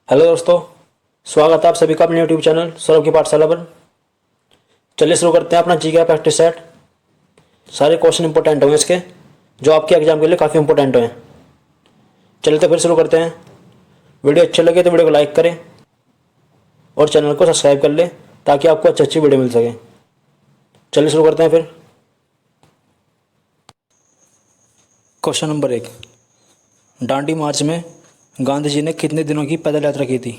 Hello दोस्तों, स्वागत है आप सभी का अपने यूट्यूब चैनल सौरभ की पाठशाला पर। चलिए शुरू करते हैं अपना जी का प्रैक्टिस सेट। सारे क्वेश्चन इंपॉर्टेंट होंगे इसके, जो आपके एग्जाम के लिए काफ़ी इंपॉर्टेंट हैं। चलिए तो फिर शुरू करते हैं। वीडियो अच्छे लगे तो वीडियो को लाइक करें और चैनल को सब्सक्राइब कर लें ताकि आपको अच्छी अच्छी वीडियो मिल सके। चलिए शुरू करते हैं फिर। क्वेश्चन नंबर 1, दांडी मार्च में गांधी जी ने कितने दिनों की पैदल यात्रा की थी?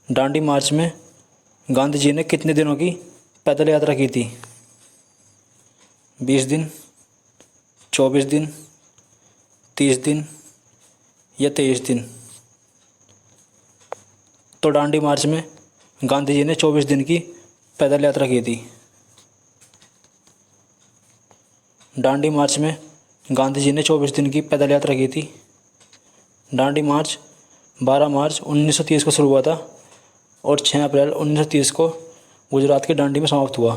दांडी मार्च में गांधी जी ने कितने दिनों की पैदल यात्रा की थी? 20 दिन, 24 दिन, 30 दिन या 23 दिन? तो दांडी मार्च में गांधी जी ने 24 दिन की पैदल यात्रा की थी। दांडी मार्च में गांधी जी ने 24 दिन की पैदल यात्रा की थी। दांडी मार्च 12 मार्च 1930 को शुरू हुआ था और 6 अप्रैल 1930 को गुजरात के दांडी में समाप्त हुआ।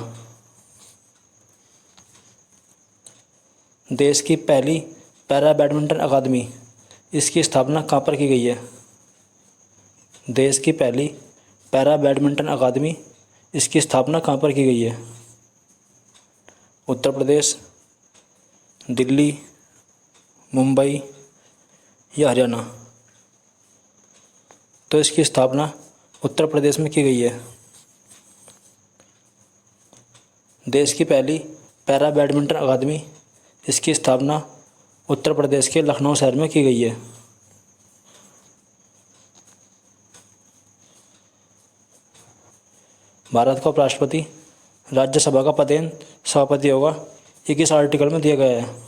देश की पहली पैरा बैडमिंटन अकादमी, इसकी स्थापना कहाँ पर की गई है? देश की पहली पैरा बैडमिंटन अकादमी, इसकी स्थापना कहाँ पर की गई है? उत्तर प्रदेश, दिल्ली, मुंबई या हरियाणा? तो इसकी स्थापना उत्तर प्रदेश में की गई है। देश की पहली पैरा बैडमिंटन अकादमी, इसकी स्थापना उत्तर प्रदेश के लखनऊ शहर में की गई है। भारत का उपराष्ट्रपति राज्यसभा का पदेन सभापति होगा, ये किस आर्टिकल में दिया गया है?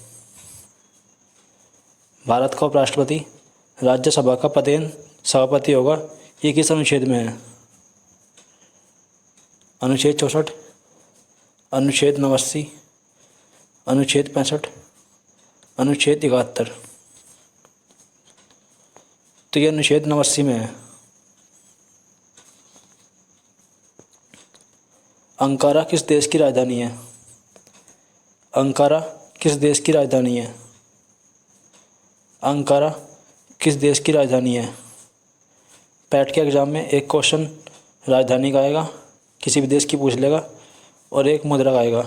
भारत का उपराष्ट्रपति राज्यसभा का पदेन सभापति होगा, ये किस अनुच्छेद में है? अनुच्छेद 64, अनुच्छेद 89, अनुच्छेद 65, अनुच्छेद 71? तो ये अनुच्छेद 89 में है। अंकारा किस देश की राजधानी है? अंकारा किस देश की राजधानी है? अंकारा किस देश की राजधानी है? पैट के एग्ज़ाम में एक क्वेश्चन राजधानी का आएगा, किसी भी देश की पूछ लेगा, और एक मुद्रा का आएगा।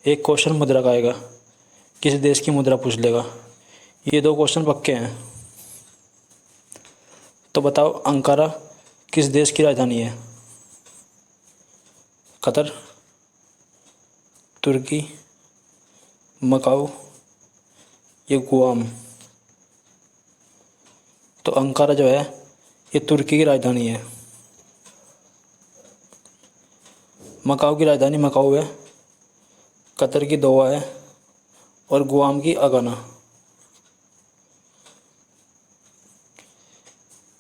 एक क्वेश्चन मुद्रा का आएगा, किसी देश की मुद्रा पूछ लेगा। ये 2 क्वेश्चन पक्के हैं। तो बताओ, अंकारा किस देश की राजधानी है? कतर, तुर्की, मकाऊ या गुआम? तो अंकारा जो है ये तुर्की की राजधानी है। मकाऊ की राजधानी मकाऊ है, कतर की दोहा है और गुआम की अगाना।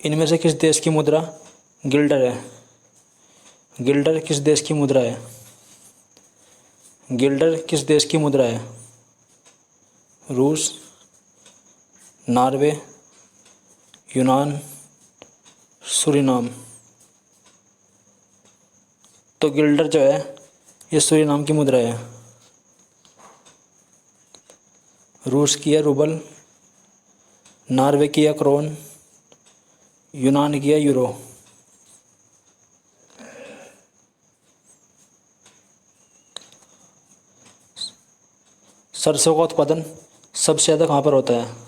इनमें से किस देश की मुद्रा गिल्डर है? गिल्डर किस देश की मुद्रा है? गिल्डर किस देश की मुद्रा है? रूस, नॉर्वे, यूनान, सूरीनाम? तो गिल्डर जो है ये सूरीनाम की मुद्रा है। रूस की है रूबल, नॉर्वे की है क्रोन, यूनान की है यूरो? सरसों का उत्पादन सबसे ज़्यादा कहाँ पर होता है?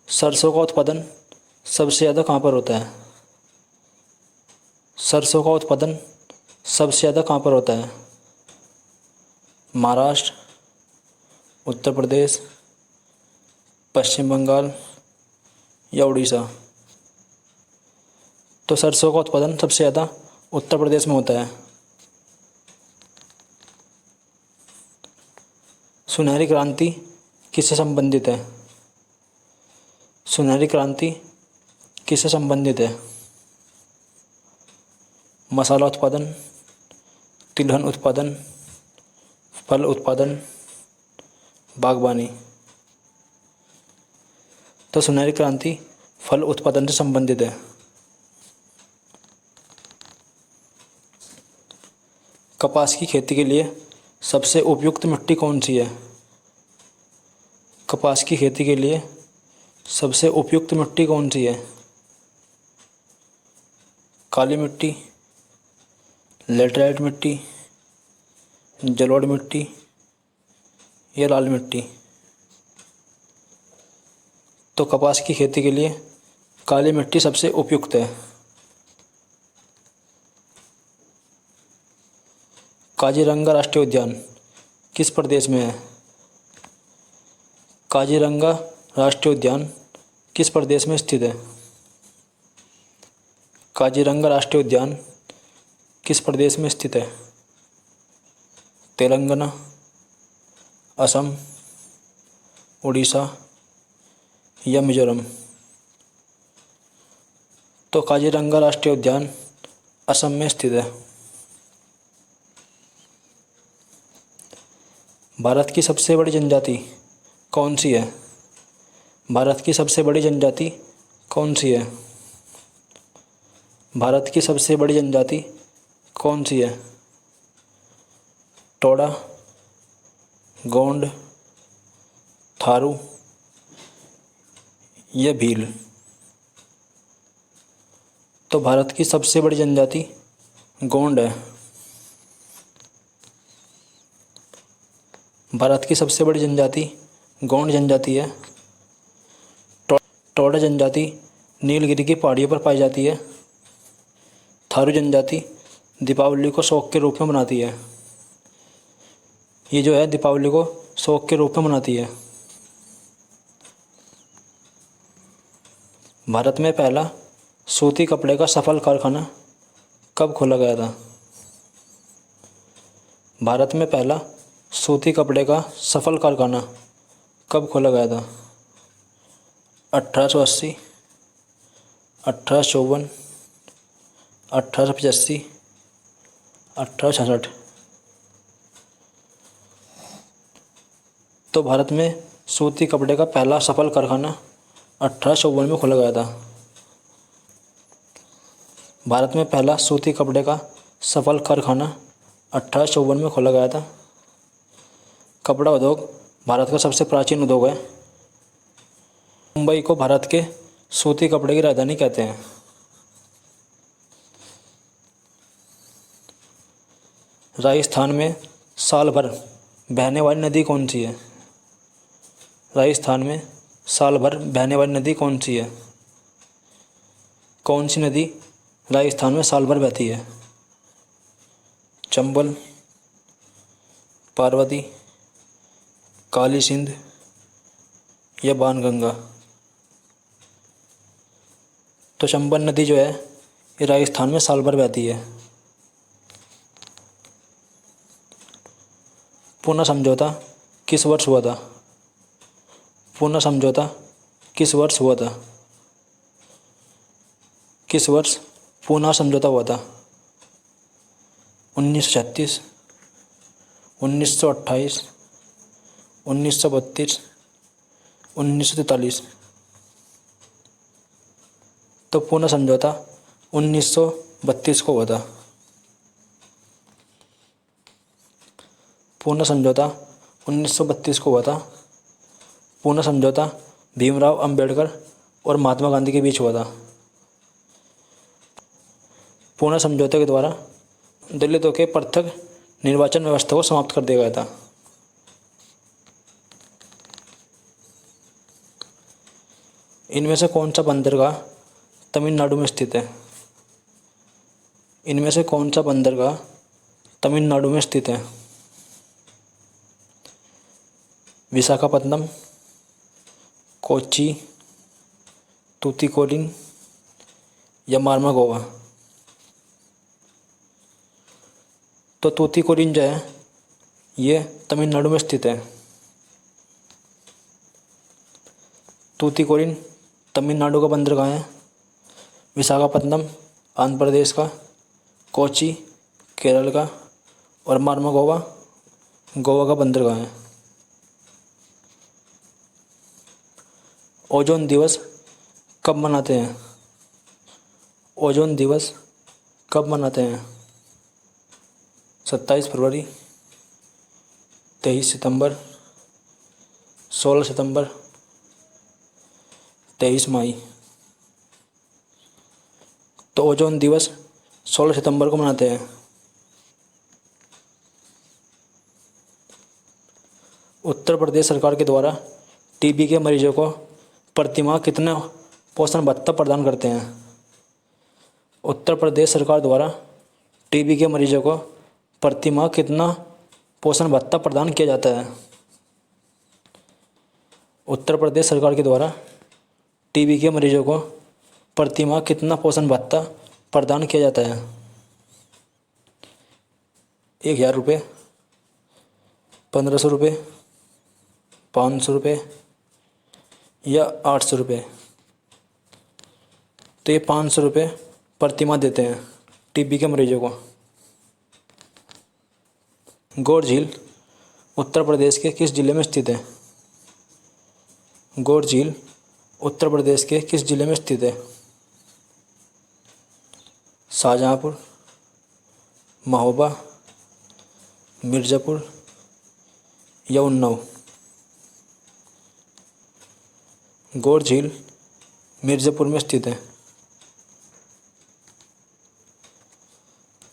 सरसों का उत्पादन सबसे ज़्यादा कहाँ पर होता है? सरसों का उत्पादन सबसे ज़्यादा कहाँ पर होता है? महाराष्ट्र, उत्तर प्रदेश, पश्चिम बंगाल या उड़ीसा? तो सरसों का उत्पादन सबसे ज़्यादा उत्तर प्रदेश में होता है। सुनहरी क्रांति किससे संबंधित है? सुनहरी क्रांति किससे संबंधित है? मसाला उत्पादन, तिलहन उत्पादन, फल उत्पादन, बागवानी? तो सुनहरी क्रांति फल उत्पादन से संबंधित है। कपास की खेती के लिए सबसे उपयुक्त मिट्टी कौन सी है? कपास की खेती के लिए सबसे उपयुक्त मिट्टी कौन सी है? काली मिट्टी, लेटराइट मिट्टी, जलोढ़ मिट्टी या लाल मिट्टी। तो कपास की खेती के लिए काली मिट्टी सबसे उपयुक्त है। काजीरंगा राष्ट्रीय उद्यान किस प्रदेश में है? काजीरंगा राष्ट्रीय उद्यान किस प्रदेश में स्थित है? काजीरंगा राष्ट्रीय उद्यान किस प्रदेश में स्थित है? तेलंगाना, असम, उड़ीसा या मिजोरम। तो काजीरंगा राष्ट्रीय उद्यान असम में स्थित है। भारत की सबसे बड़ी जनजाति कौन सी है? भारत की सबसे बड़ी जनजाति कौन सी है? भारत की सबसे बड़ी जनजाति कौन सी है? टोडा, गोंड, थारू या भील। तो भारत की सबसे बड़ी जनजाति गोंड है। भारत की सबसे बड़ी जनजाति गोंड जनजाति है। टोडा जनजाति नीलगिरी की पहाड़ियों पर पाई जाती है। थारू जनजाति दीपावली को शौक के रूप में मनाती है। ये जो है दीपावली को शौक के रूप में मनाती है। भारत में पहला सूती कपड़े का सफल कारखाना कब खोला गया था? भारत में पहला सूती कपड़े का सफल कारखाना कब खोला गया था? 1880, 1854, 1885, 1866। तो भारत में सूती कपड़े का पहला सफल कारखाना 1854 में खोला गया था। भारत में पहला सूती कपड़े का सफल कारखाना 1854 में खोला गया था। कपड़ा उद्योग भारत का सबसे प्राचीन उद्योग है। मुंबई को भारत के सूती कपड़े की राजधानी कहते हैं। राजस्थान में साल भर बहने वाली नदी कौन सी है? राजस्थान में साल भर बहने वाली नदी कौन सी है? कौन सी नदी राजस्थान में साल भर बहती है? चंबल, पार्वती, काली सिंध या बाणगंगा। तो चंबल नदी जो है ये राजस्थान में साल भर बहती है। पूना समझौता किस वर्ष हुआ था? पूना समझौता किस वर्ष हुआ था? किस वर्ष पूना समझौता हुआ था? 1936, 1928, 1932, 1943। तो पूना समझौता 1932 को हुआ था। पूना समझौता 1932 को हुआ था। पूना समझौता भीमराव अंबेडकर और महात्मा गांधी के बीच हुआ था। पूना समझौते के द्वारा दलितों के पृथक निर्वाचन व्यवस्था को समाप्त कर दिया गया था। इनमें से कौन सा बंदरगाह तमिलनाडु में स्थित है? इनमें से कौन सा बंदरगाह तमिलनाडु में स्थित है? विशाखापत्तनम, कोच्चि, तूतीकोरिन या मार्मागोवा। तो तूतीकोरिन जो है ये तमिलनाडु में स्थित है। तूतीकोरिन तमिलनाडु का बंदरगाह है। विशाखापत्तनम आंध्र प्रदेश का, कोच्चि केरल का और मार्मागोवा गोवा का बंदरगाह है। ओजोन दिवस कब मनाते हैं? ओजोन दिवस कब मनाते हैं? 27 फरवरी, 23 सितंबर, 16 सितंबर, 23 मई। तो ओजोन दिवस 16 सितंबर को मनाते हैं। उत्तर प्रदेश सरकार के द्वारा टीबी के मरीजों को प्रतिमाह कितने पोषण भत्ता प्रदान करते हैं। उत्तर प्रदेश सरकार द्वारा टीबी के मरीजों को प्रतिमाह कितना पोषण भत्ता प्रदान किया जाता है। उत्तर प्रदेश सरकार के द्वारा टीबी के मरीजों को प्रतिमाह कितना पोषण भत्ता प्रदान किया जाता है। 1000 रुपये, 1500 रुपये, 500 रुपये या 800 रुपये। तो ये 500 रुपये प्रतिमाह देते हैं टीबी के मरीजों को। गौड़ झील उत्तर प्रदेश के किस जिले में स्थित है। गौड़ झील उत्तर प्रदेश के किस जिले में स्थित है। शाहजहाँपुर, महोबा, मिर्ज़ापुर या उन्नाव। गौड़ झील मिर्ज़ापुर में स्थित है।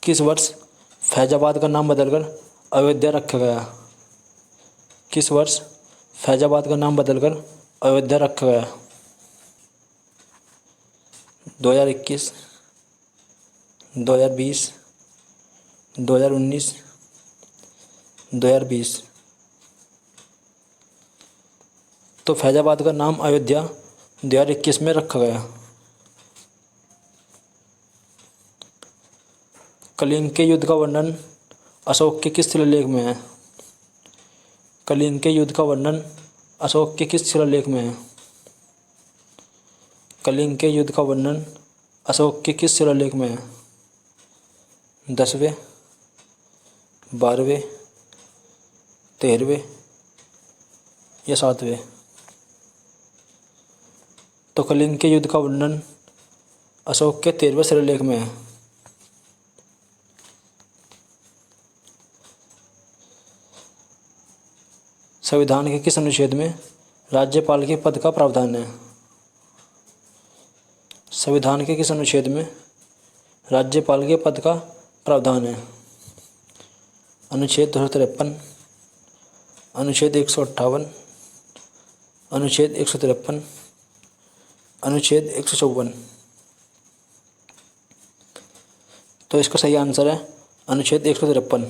किस वर्ष फैजाबाद का नाम बदलकर अयोध्या रखा गया। किस वर्ष फैजाबाद का नाम बदलकर अयोध्या रखा गया। 2021, 2020, 2019, 2020। तो फैजाबाद का नाम अयोध्या 2021 में रखा गया। कलिंग के युद्ध का वर्णन अशोक के किस शिलालेख में है। कलिंग के युद्ध का वर्णन अशोक के किस शिलालेख में है। कलिंग के युद्ध का वर्णन अशोक के किस शिलालेख में है। 10वें, 12वें, 13वें या 7वें। तो कलिंग के युद्ध का वर्णन अशोक के 13वें शिलालेख में है। संविधान के किस अनुच्छेद में राज्यपाल के पद का प्रावधान है। संविधान के किस अनुच्छेद में राज्यपाल के पद का प्रावधान है। अनुच्छेद 253, अनुच्छेद 158, अनुच्छेद 153, अनुच्छेद 154। तो इसका सही आंसर है अनुच्छेद 153।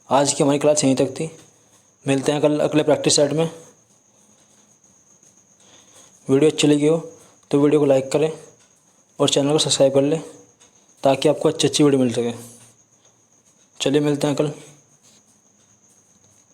आज की हमारी क्लास यहीं तक थी। मिलते हैं कल अगले प्रैक्टिस सेट में। वीडियो अच्छी लगी हो तो वीडियो को लाइक करें और चैनल को सब्सक्राइब कर लें ताकि आपको अच्छी वीडियो मिल सके। चलिए मिलते हैं कल।